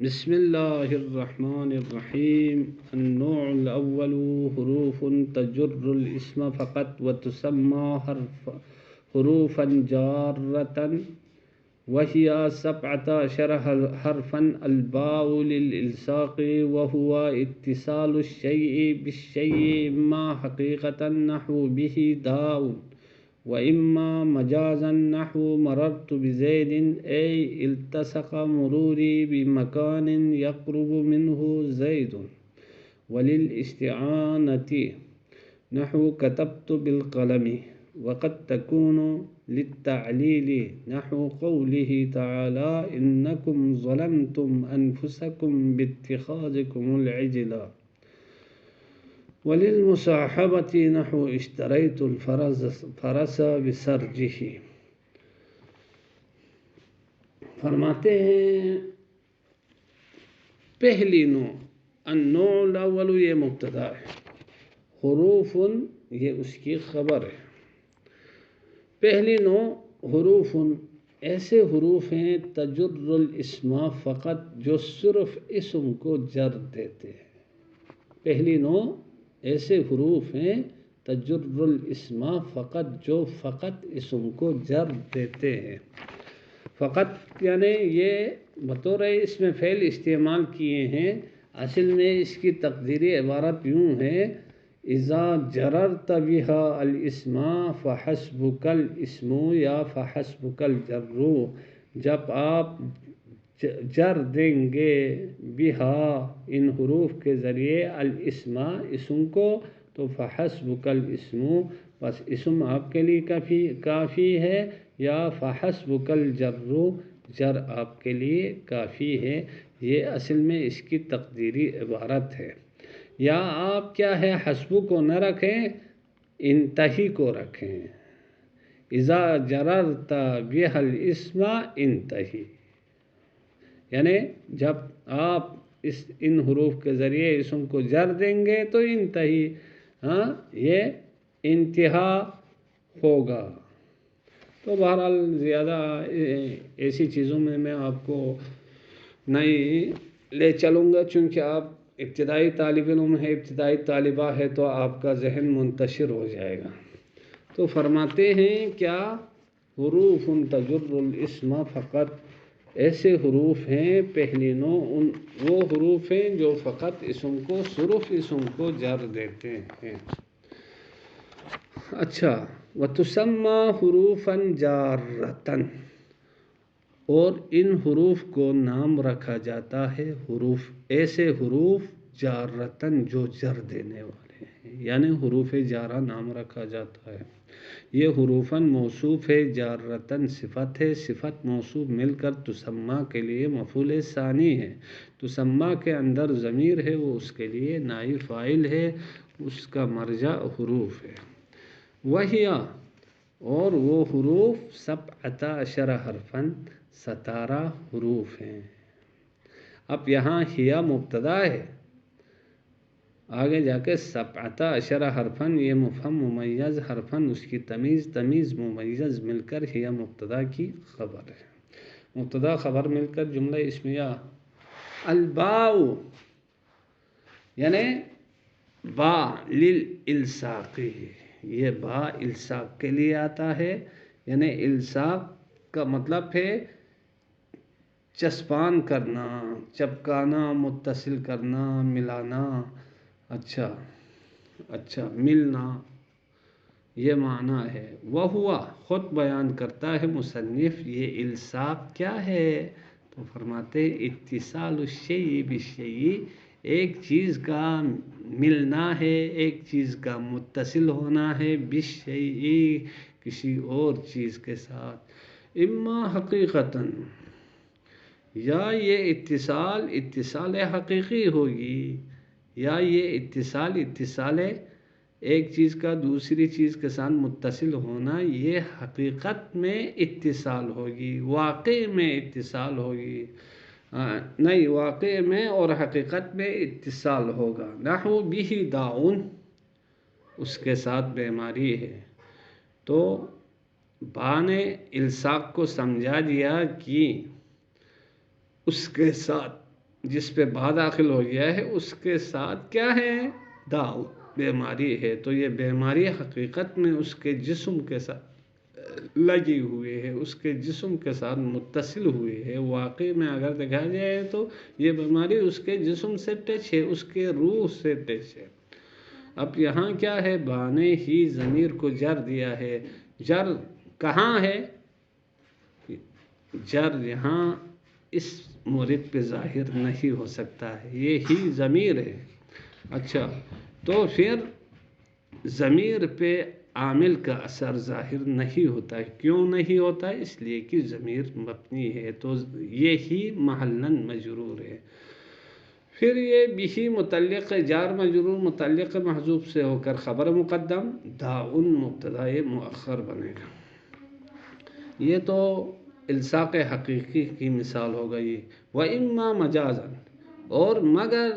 بسم الله الرحمن الرحيم. النوع الأول حروف تجر الاسم فقط وتسمى حروفا جارة، وهي 17 حرفا. الباء للإلصاق، وهو اتصال الشيء بالشيء، إما حقيقة نحو به داء، وإما مجازا نحو مررت بزيد، أي التصق مروري بمكان يقرب منه زيد. وللاستعانة نحو كتبت بالقلم، وقد تكون للتعليل نحو قوله تعالى إنكم ظلمتم أنفسكم باتخاذكم العجل. وللمصاحبة نحو اشتريت الفرس بسرجه. فرماتے ہیں پہلی نوع، النوع الاول، یہ مبتدا ہے، حروف یہ اس کی خبر ہے۔ پہلی نوع حروف ایسے حروف ہیں تجر الاسم فقط، جو صرف اسم کو جر دیتے ہیں۔ پہلی نوع ایسے حروف ہیں تجر الاسم فقط، جو فقط اسم کو جر دیتے ہیں۔ فقط یعنی یہ بطور اسم فعل استعمال کیے ہیں، اصل میں اس کی تقدیری عبارت یوں ہے، اذا جررت بها الاسم فحسبک الاسم یا فحسبک الجر، جب آپ جر دیں گے بہا ان حروف کے ذریعے الاسم اسم کو، تو فحسبک الاسم بس اسم آپ کے لیے کافی ہے، یا فحسبک الجر جر آپ کے لیے کافی ہے۔ یہ اصل میں اس کی تقدیری عبارت ہے۔ یا آپ کیا ہے حسبو کو نہ رکھیں، انتہی کو رکھیں، اذا جررت بها الاسم انتہی، یعنی جب آپ ان حروف کے ذریعے اسم کو جر دیں گے تو انتہی، یہ انتہا ہوگا۔ تو بہرحال زیادہ ایسی چیزوں میں آپ کو نہیں لے چلوں گا، چونکہ آپ ابتدائی طالب علم ہے، ابتدائی طالبہ ہے، تو آپ کا ذہن منتشر ہو جائے گا۔ تو فرماتے ہیں کیا حروف تجر الاسم فقط، ایسے حروف ہیں پہلی نوع وہ حروف ہیں جو فقط اسم کو، صرف اسم کو جر دیتے ہیں۔ اچھا، وتسمى حروفا جارة، اور ان حروف کو نام رکھا جاتا ہے، حروف ایسے حروف جارتن جو جر دینے والے ہیں، یعنی حروف جارہ نام رکھا جاتا ہے۔ یہ حروفاً موصوف ہے، جارتن صفت ہے، صفت موصوف مل کر تسمہ کے لیے مفعول ثانی ہے، تسمہ کے اندر ضمیر ہے، وہ اس کے لیے نائب فاعل ہے، اس کا مرجع حروف ہے۔ وہی اور وہ حروف 17 حرفاً 17 حروف ہیں۔ اب یہاں ہیا مبتدا ہے، آگے جا کے 17 حرفاً یہ مفہم ممیز حرفاً، اس کی تمیز ممیز مل کر ہیا مبتدا کی خبر ہے، مبتدا خبر مل کر جملہ اسمیہ۔ الباء یعنی با للالصاق، یہ با الصاق کے لیے آتا ہے، یعنی الصاق کا مطلب ہے چسپان کرنا، چپکانا، متصل کرنا، ملانا، اچھا ملنا، یہ معنی ہے۔ وہ خود بیان کرتا ہے مصنف یہ الصاق کیا ہے، تو فرماتے اتصال الشیء بالشیء، ایک چیز کا ملنا ہے، ایک چیز کا متصل ہونا ہے، بالشیء کسی اور چیز کے ساتھ، اما حقیقتاً، یا یہ اتصال حقیقی ہوگی، یا یہ اتصال ایک چیز کا دوسری چیز کے ساتھ متصل ہونا، یہ حقیقت میں اتصال ہوگی، واقع میں اتصال ہوگی، نہیں واقع میں اور حقیقت میں اتصال ہوگا۔ نحو به داؤن، اس کے ساتھ بیماری ہے، تو با نے الصاق کو سمجھا دیا کہ اس کے ساتھ جس پہ با داخل ہو گیا ہے اس کے ساتھ کیا ہے؟ داؤ، بیماری ہے، تو یہ بیماری حقیقت میں اس کے جسم کے ساتھ لگی ہوئی ہے، اس کے جسم کے ساتھ متصل ہوئی ہے۔ واقعی میں اگر دیکھا جائے تو یہ بیماری اس کے جسم سے ٹچ ہے، اس کے روح سے ٹچ ہے۔ اب یہاں کیا ہے؟ با نے ہی ضمیر کو جر دیا ہے۔ جر کہاں ہے؟ جر یہاں اس مورد پہ ظاہر نہیں ہو سکتا ہے، یہ ہی ضمیر ہے۔ اچھا، تو پھر ضمیر پہ عامل کا اثر ظاہر نہیں ہوتا ہے۔ کیوں نہیں ہوتا ہے؟ اس لیے کہ ضمیر مبنی ہے، تو یہ ہی محلاً مجرور ہے۔ پھر یہ بھی متعلق جار مجرور متعلق محذوف سے ہو کر خبر مقدم داؤن مبتدا مؤخر بنے گا۔ یہ تو الصاق حقیقی کی مثال ہو گئی۔ وَإِمَّا مَجَازًا، اور مگر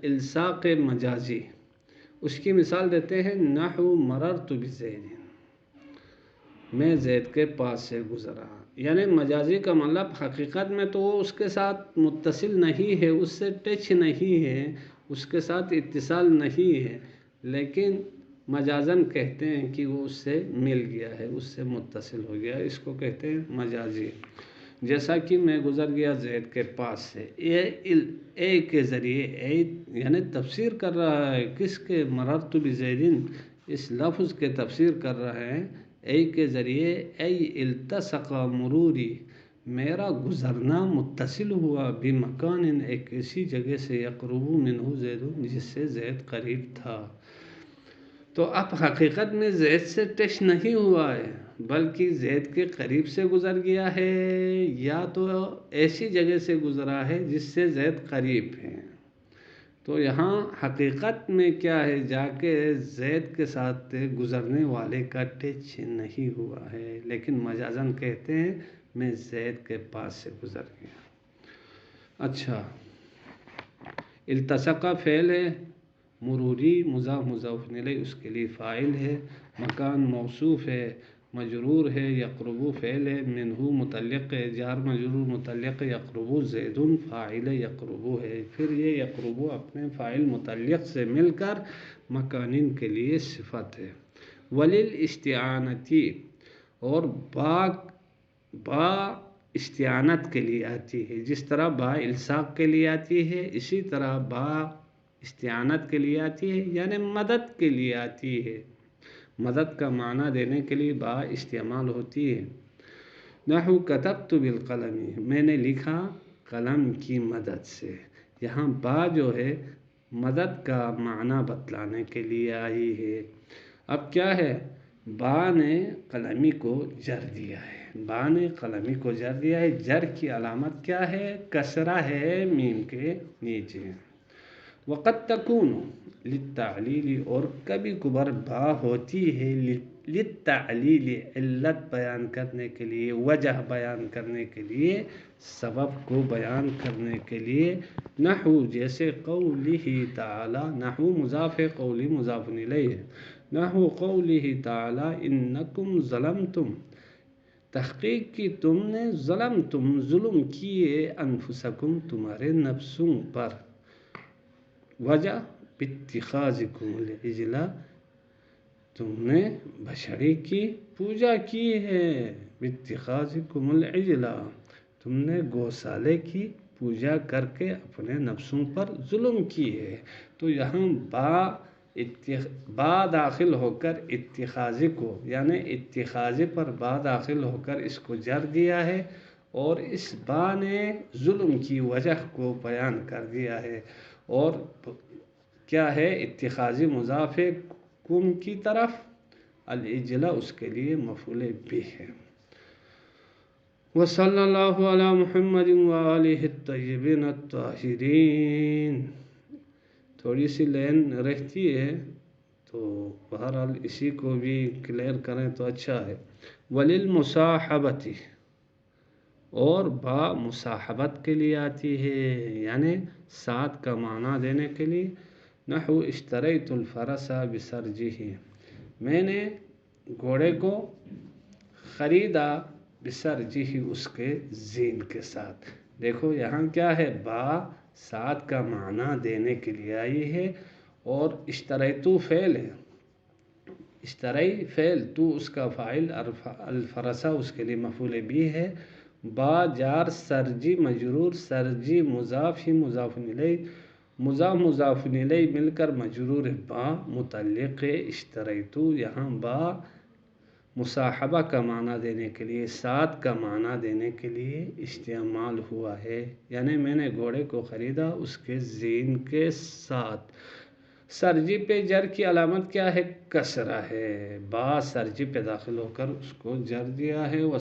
الصاق مجازی، اس کی مثال دیتے ہیں نحو مررت بزید، میں زید کے پاس سے گزرا۔ یعنی مجازی کا مطلب حقیقت میں تو وہ اس کے ساتھ متصل نہیں ہے، اس سے ٹچ نہیں ہے، اس کے ساتھ اتصال نہیں ہے، لیکن مجازاً کہتے ہیں کہ وہ اس سے مل گیا ہے، اس سے متصل ہو گیا، اس کو کہتے ہیں مجازی۔ جیسا کہ میں گزر گیا زید کے پاس سے، اے کے ذریعے، اے یعنی تفسیر کر رہا ہے کس کے؟ مررت بزیدن، اس لفظ کے تفسیر کر رہا ہے اے کے ذریعے، اے التصق مروری، میرا گزرنا متصل ہوا بمکان، ایک ایسی جگہ سے یقرب منہ زید، جس سے زید قریب تھا۔ تو اب حقیقت میں زید سے ٹچ نہیں ہوا ہے، بلکہ زید کے قریب سے گزر گیا ہے، یا تو ایسی جگہ سے گزرا ہے جس سے زید قریب ہے۔ تو یہاں حقیقت میں کیا ہے؟ جا کے زید کے ساتھ گزرنے والے کا ٹچ نہیں ہوا ہے، لیکن مجازاً کہتے ہیں میں زید کے پاس سے گزر گیا۔ اچھا، التصقہ فعل ہے، مروری مضاف مضاف الیہ اس کے لیے فاعل ہے، مکان موصوف ہے، مجرور ہے، یقرب فعل ہے، منہ متعلق ہے، جار مجرور متعلق یقرب، زید فاعل یقرب ہے۔ پھر یہ یقرب اپنے فاعل متعلق سے مل کر مکانین کے لیے صفت ہے۔ وَلِلْإِسْتِعَانَةِ، اور با استعانت کے لیے آتی ہے، جس طرح با الصاق کے لیے آتی ہے، اسی طرح با استعانت کے لیے آتی ہے، یعنی مدد کے لیے آتی ہے۔ مدد کا معنی دینے کے لیے با استعمال ہوتی ہے۔ نحو کتبت بالقلم، میں نے لکھا قلم کی مدد سے۔ یہاں با جو ہے مدد کا معنی بتلانے کے لیے آئی ہے۔ اب کیا ہے؟ با نے قلمی کو جر دیا ہے، با نے قلمی کو جر دیا ہے۔ جر کی علامت کیا ہے؟ کسرہ ہے میم کے نیچے۔ وقد تکون للتعلیل، اور کبھی کبھار با ہوتی ہے للتعلیل، علت بیان کرنے کے لیے، وجہ بیان کرنے کے لیے، سبب کو بیان کرنے کے لیے۔ نحو جیسے قولہ تعالی، نحو مضاف ہے، قولی مضاف الیہ ہے۔ نحو قولہ تعالی انکم ظلمتم، تحقیق کی تم نے، ظلمتم ظلم کیے، انفسکم تمہارے نفسوں پر، وجہ باتخاذکم العجل، تم نے بچھڑے کی پوجا کی ہے، باتخاذکم العجل، تم نے گوسالے کی پوجا کر کے اپنے نفسوں پر ظلم کی ہے۔ تو یہاں با داخل ہو کر اتخاذ کو، یعنی اتخاذ پر با داخل ہو کر اس کو جر دیا ہے، اور اس با نے ظلم کی وجہ کو بیان کر دیا ہے۔ اور کیا ہے؟ اتخاذی مضاف کم کی طرف، العجلہ اس کے لیے مفعول بھی ہے۔ وصلی اللہ علی محمد وآلہ الطیبین الطاہرین۔ تھوڑی سی لین رہتی ہے، تو بہرحال اسی کو بھی کلیئر کریں تو اچھا ہے۔ وللمصاحبۃ، اور با مصاحبت کے لیے آتی ہے، یعنی ساتھ کا معنی دینے کے لیے۔ نحو اشتریت الفرس بسرجہ، میں نے گھوڑے کو خریدا، بسرجہ اس کے زین کے ساتھ۔ دیکھو یہاں کیا ہے، با ساتھ کا معنی دینے کے لیے آئی ہے، اور اشتریتو فعل ہے، اشتری فعل، تو اس کا فاعل، الفرسا اس کے لیے مفعول بھی ہے، با جار، سرجی مجرور، سرجی مضاف ہی مضاف الیہ، مضاف الیہ مل کر مجرور با، متعلق اشتریتو، یہاں با مصاحبہ کا معنی دینے کے لیے، ساتھ کا معنی دینے کے لیے استعمال ہوا ہے، یعنی میں نے گھوڑے کو خریدا اس کے زین کے ساتھ۔ سرجی پہ جر کی علامت کیا ہے؟ کسرہ ہے، با سرجی پہ داخل ہو کر اس کو جر دیا ہے۔